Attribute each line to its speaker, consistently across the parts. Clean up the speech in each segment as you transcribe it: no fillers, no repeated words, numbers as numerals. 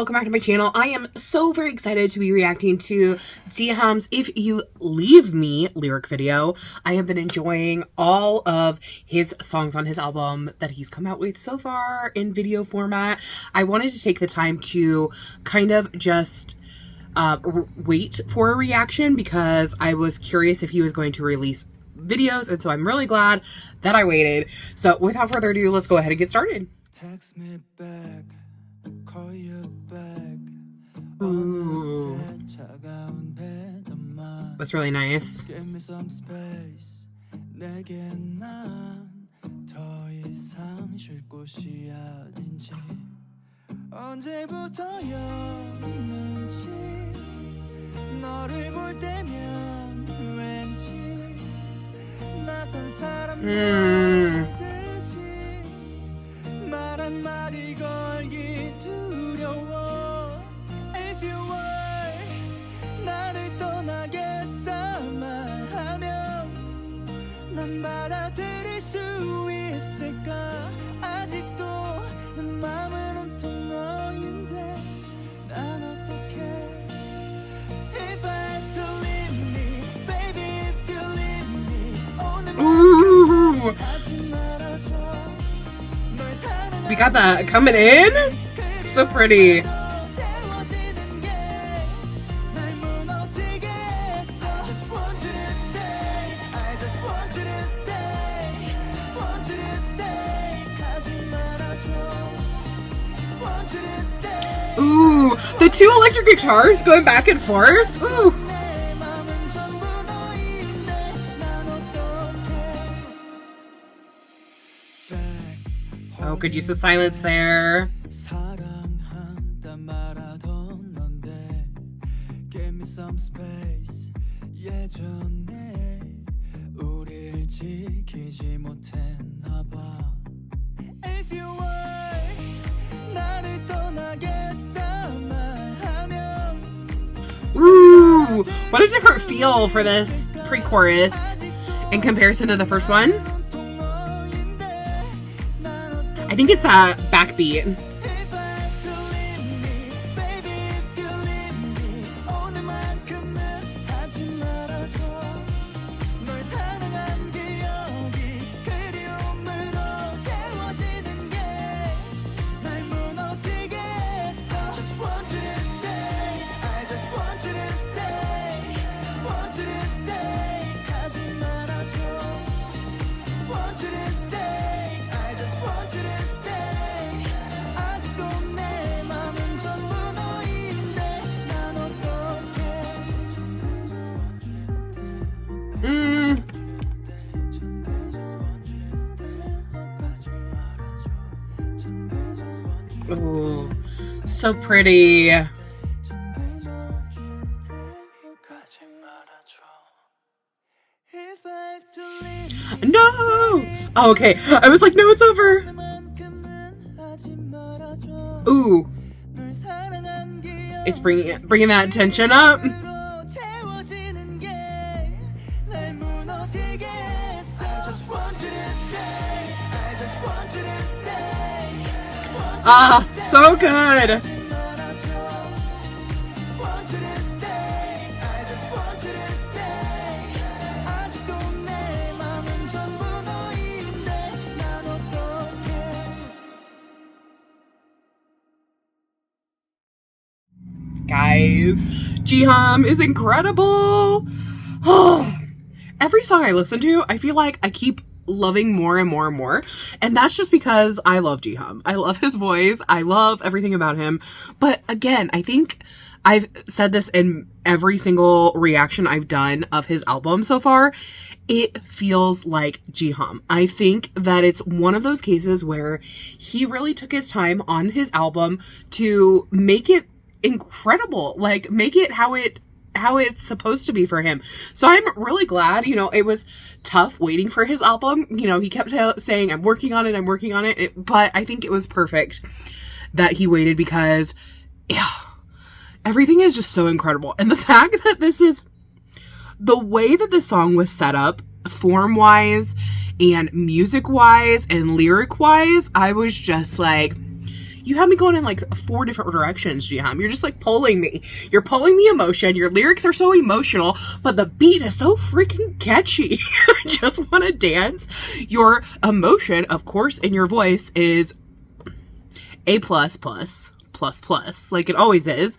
Speaker 1: welcome back to my channel. I am so very excited to be reacting to JIHAM's If You Leave Me lyric video. I have been enjoying all of his songs on his album that he's come out with so far in video format. I wanted to take the time to kind of just wait for a reaction because I was curious if he was going to release videos, and so I'm really glad that I waited. So without further ado, let's go ahead and get started. Text me back. Call you back. Ooh. That's really nice. Give me some space. Ooh. We got that coming in. So pretty. Ooh, the two electric guitars going back and forth. Ooh. Oh, good use of silence there. Ooh, what a different feel for this pre-chorus in comparison to the first one. I think it's that backbeat. Ooh, so pretty. No! Oh, okay. I was like, no, it's over. Ooh. It's bringing that tension up. Ah, so good. Guys, JIHAM is incredible. Oh, every song I listen to, I feel like I keep loving more and more and more, and that's just because I love JIHAM. I love his voice. I love everything about him. But again, I think I've said this in every single reaction I've done of his album so far. It feels like JIHAM. I think that it's one of those cases where he really took his time on his album to make it incredible, like make it how it's supposed to be for him. So I'm really glad. You know, it was tough waiting for his album. You know, he kept saying, I'm working on it, but I think it was perfect that he waited because, yeah, everything is just so incredible. And the fact that this is the way that the song was set up, form-wise and music-wise and lyric-wise, I was just like, You have me going in like 4 different directions, Jiham. You're just like pulling me. You're pulling the emotion. Your lyrics are so emotional, but the beat is so freaking catchy. I just want to dance. Your emotion, of course, in your voice is A++, like it always is.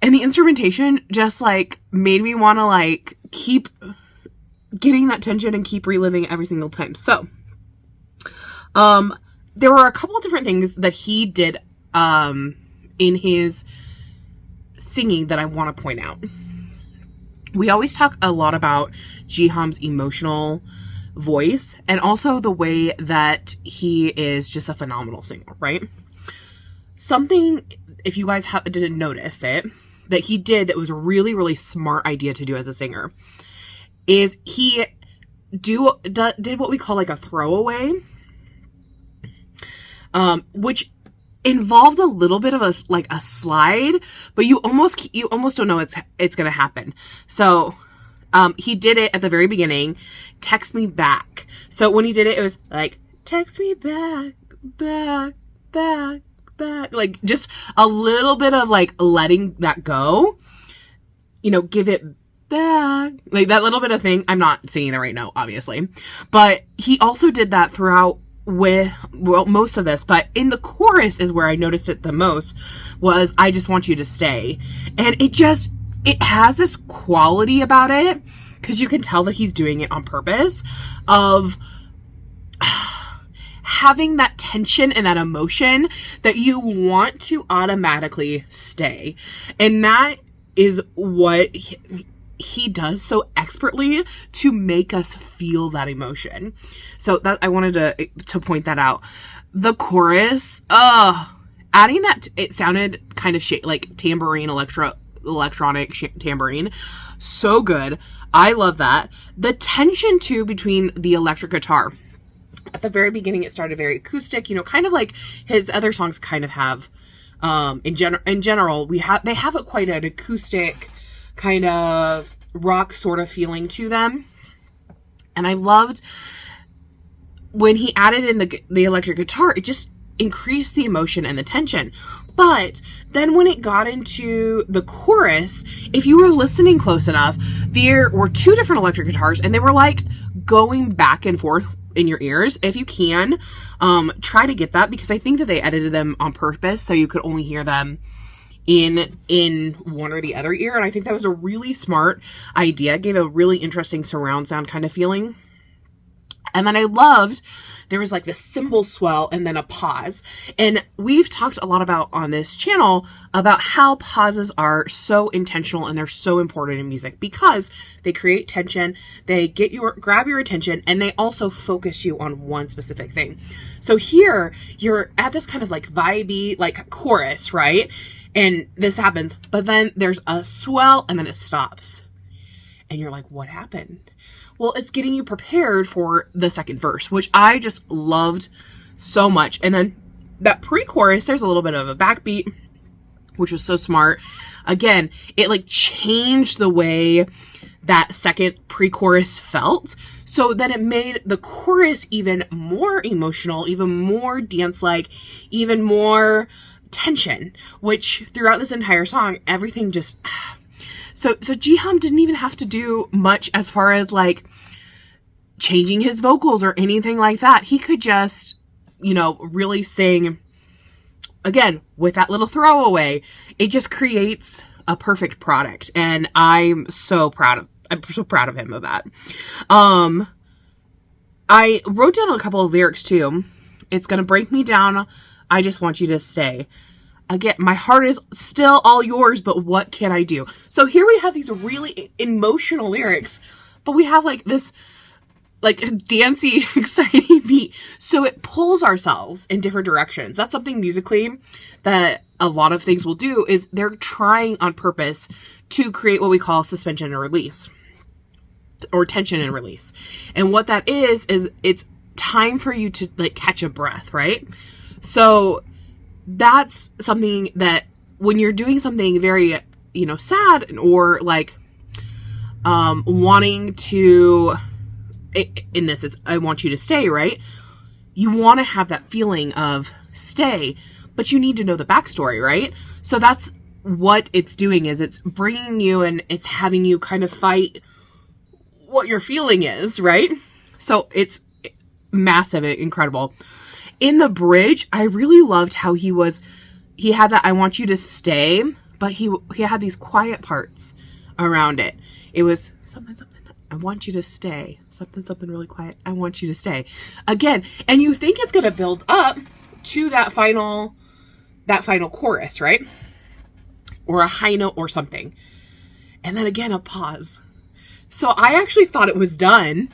Speaker 1: And the instrumentation just like made me want to like keep getting that tension and keep reliving every single time. So, there were a couple of different things that he did, in his singing that I want to point out. We always talk a lot about Jiham's emotional voice and also the way that he is just a phenomenal singer, right? Something, if you guys didn't notice it, that he did that was a really, really smart idea to do as a singer is he did what we call like a throwaway, which involved a little bit of a slide, but you almost don't know it's gonna happen. So he did it at the very beginning, text me back. So when he did it, it was like, text me back, like just a little bit of like letting that go, give it back, like that little bit of thing. I'm not singing the right note, obviously, but he also did that throughout with, well, most of this, but in the chorus is where I noticed it the most, was I just want you to stay. And it has this quality about it, because you can tell that he's doing it on purpose, of having that tension and that emotion that you want to automatically stay. And that is what he does so expertly to make us feel that emotion. So that I wanted to point that out. The chorus, adding that, it sounded kind of like tambourine, electronic tambourine. So good. I love that. The tension too between the electric guitar. At the very beginning, it started very acoustic, kind of like his other songs kind of have. In general, they have quite an acoustic kind of rock sort of feeling to them. And I loved when he added in the electric guitar, it just increased the emotion and the tension. But then when it got into the chorus, if you were listening close enough, there were 2 different electric guitars and they were like going back and forth in your ears. If you can, try to get that, because I think that they edited them on purpose so you could only hear them in one or the other ear. And I think that was a really smart idea. It gave a really interesting surround sound kind of feeling. And then I loved, there was like this cymbal swell and then a pause. And we've talked a lot about on this channel about how pauses are so intentional and they're so important in music because they create tension, they grab your attention, and they also focus you on one specific thing. So here you're at this kind of like vibey, like chorus, right? And this happens, but then there's a swell and then it stops. And you're like, what happened? Well, it's getting you prepared for the second verse, which I just loved so much. And then that pre-chorus, there's a little bit of a backbeat, which was so smart. Again, it like changed the way that second pre-chorus felt. So then it made the chorus even more emotional, even more dance-like, even more tension, which throughout this entire song, everything just... So Jiham didn't even have to do much as far as like changing his vocals or anything like that. He could just, really sing, again, with that little throwaway. It just creates a perfect product. And I'm so proud of him of that. I wrote down a couple of lyrics too. It's gonna break me down. I just want you to stay. Again, my heart is still all yours, but what can I do? So here we have these really emotional lyrics, but we have like this like dancey, exciting beat. So it pulls ourselves in different directions. That's something musically that a lot of things will do, is they're trying on purpose to create what we call suspension and release, or tension and release. And what that is it's time for you to like catch a breath, right? So that's something that when you're doing something very, sad, or like, wanting to, in this is, I want you to stay, right? You want to have that feeling of stay, but you need to know the backstory, right? So that's what it's doing, is it's bringing you and it's having you kind of fight what your feeling is, right? So it's massive, incredible. In the bridge, I really loved how he had that "I want you to stay," but he had these quiet parts around it. It was something, "I want you to stay," something really quiet, "I want you to stay." Again, and you think it's going to build up to that final chorus, right? Or a high note or something. And then again, a pause. So I actually thought it was done,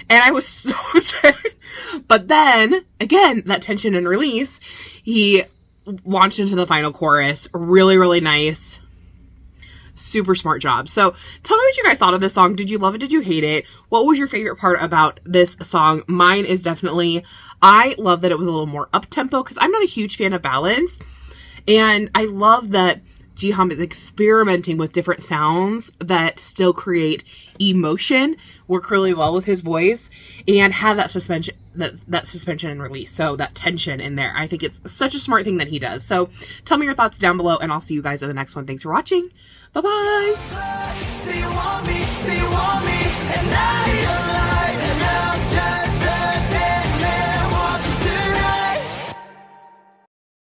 Speaker 1: and I was so sad. But then, again, that tension and release, he launched into the final chorus. Really, really nice. Super smart job. So tell me what you guys thought of this song. Did you love it? Did you hate it? What was your favorite part about this song? Mine is definitely, I love that it was a little more up-tempo, because I'm not a huge fan of ballads. And I love that JIHAM is experimenting with different sounds that still create emotion, work really well with his voice, and have that suspension and release. So that tension in there. I think it's such a smart thing that he does. So tell me your thoughts down below, and I'll see you guys in the next one. Thanks for watching. Bye-bye.